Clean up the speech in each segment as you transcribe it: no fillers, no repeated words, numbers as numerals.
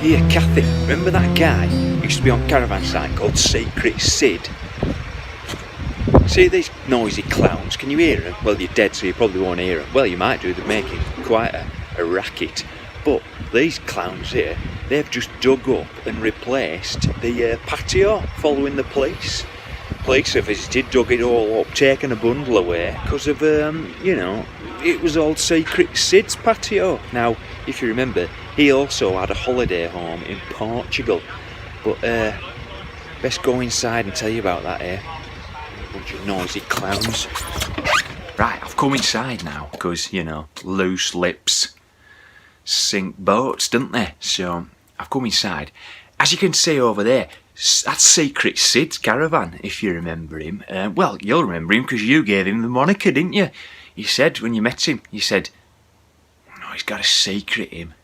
Here, Kathy, remember that guy who used to be on caravan site called Secret Sid? See these noisy clowns, can you hear them? Well, you're dead, so you probably won't hear them. Well, you might do, they're making quite a racket. But these clowns here, they've just dug up and replaced the patio following the police. Police have visited, dug it all up, taken a bundle away because of, it was old Secret Sid's patio. Now, if you remember, he also had a holiday home in Portugal. But best go inside and tell you about that here. Bunch of noisy clowns. Right, I've come inside now because, loose lips sink boats, don't they? So I've come inside. As you can see over there, that's Secret Sid's caravan, if you remember him. Well, you'll remember him because you gave him the moniker, didn't you? You said, when you met him, you said, "Oh, he's got a secret, him."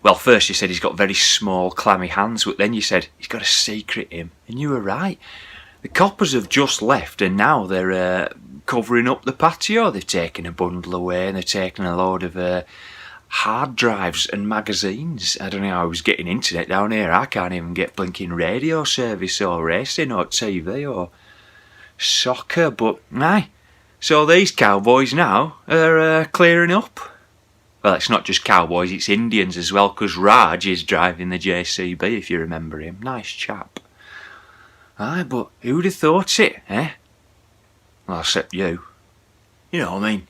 Well, first you said he's got very small, clammy hands, but then you said, he's got a secret, him. And you were right. The coppers have just left and now they're covering up the patio. They've taken a bundle away and they've taken a load of hard drives and magazines. I don't know how I was getting internet down here. I can't even get blinking radio service or racing or TV or soccer. But aye, so these cowboys now are clearing up. Well, it's not just cowboys, it's Indians as well, because Raj is driving the JCB, if you remember him. Nice chap. Aye, but who'd have thought it, eh? Well, except you. You know what I mean?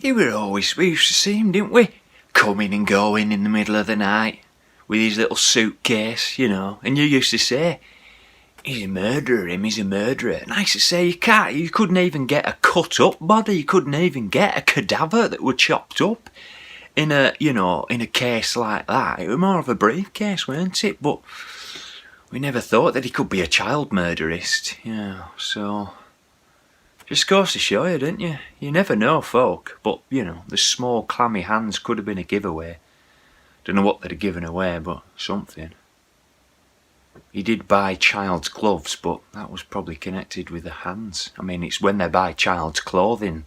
We used to see him, didn't we? Coming and going in the middle of the night with his little suitcase, and you used to say, he's a murderer, he's a murderer. And I used to say, you couldn't even get a cut up body, you couldn't even get a cadaver that were chopped up in a case like that. It was more of a briefcase, weren't it? But we never thought that he could be a child murderist, so just goes to show you, don't you? You never know, folk, but, the small clammy hands could have been a giveaway. Don't know what they'd have given away, but something. He did buy child's gloves, but that was probably connected with the hands. I mean, it's when they buy child's clothing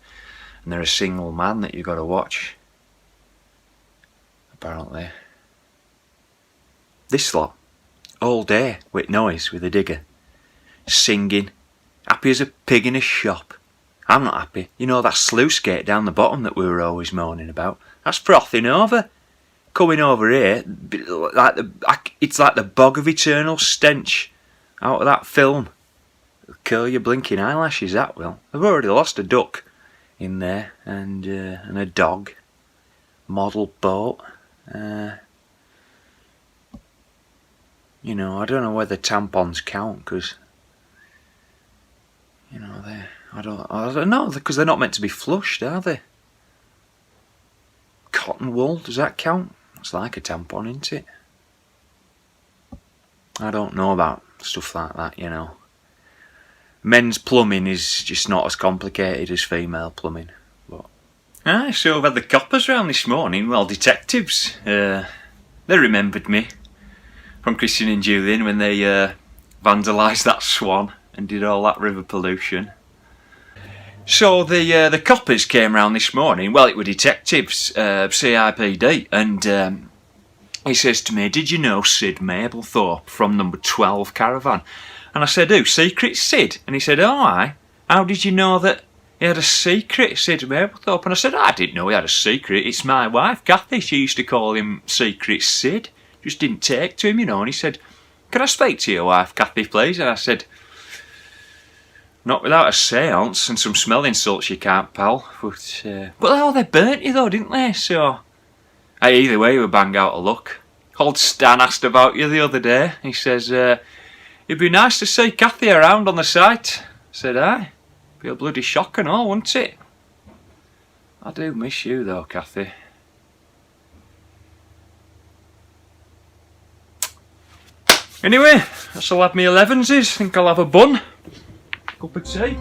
and they're a single man that you've got to watch. Apparently. This lot. All day with noise with a digger. Singing. Happy as a pig in a shop. I'm not happy. That sluice gate down the bottom that we were always moaning about? That's frothing over. Coming over here, it's like the bog of eternal stench out of that film. It'll curl your blinking eyelashes, that will. They've already lost a duck in there and a dog. Model boat. I don't know whether tampons count because, I don't know, because they're not meant to be flushed, are they? Cotton wool, does that count? It's like a tampon, isn't it? I don't know about stuff like that, Men's plumbing is just not as complicated as female plumbing. But so I've had the coppers round this morning, well, detectives. They remembered me from Christian and Julian when they vandalised that swan and did all that river pollution. So the coppers came round this morning. Well, it were detectives, CIPD, and he says to me, "Did you know Sid Mablethorpe from number 12 caravan?" And I said, "Who? Secret Sid?" And he said, "Oh, aye. How did you know that he had a secret, Sid Mablethorpe?" And I said, "I didn't know he had a secret. It's my wife, Kathy. She used to call him Secret Sid. Just didn't take to him, And he said, "Can I speak to your wife, Kathy, please?" And I said, "Not without a seance and some smelling salts, you can't, pal." But they burnt you though, didn't they? So, either way, you were bang out of luck. Old Stan asked about you the other day. He says, "It'd be nice to see Kathy around on the site." I said, "Aye, be a bloody shock and all, wouldn't it?" I do miss you though, Kathy. Anyway, I shall have me 11s. Think I'll have a bun. Cup of tea.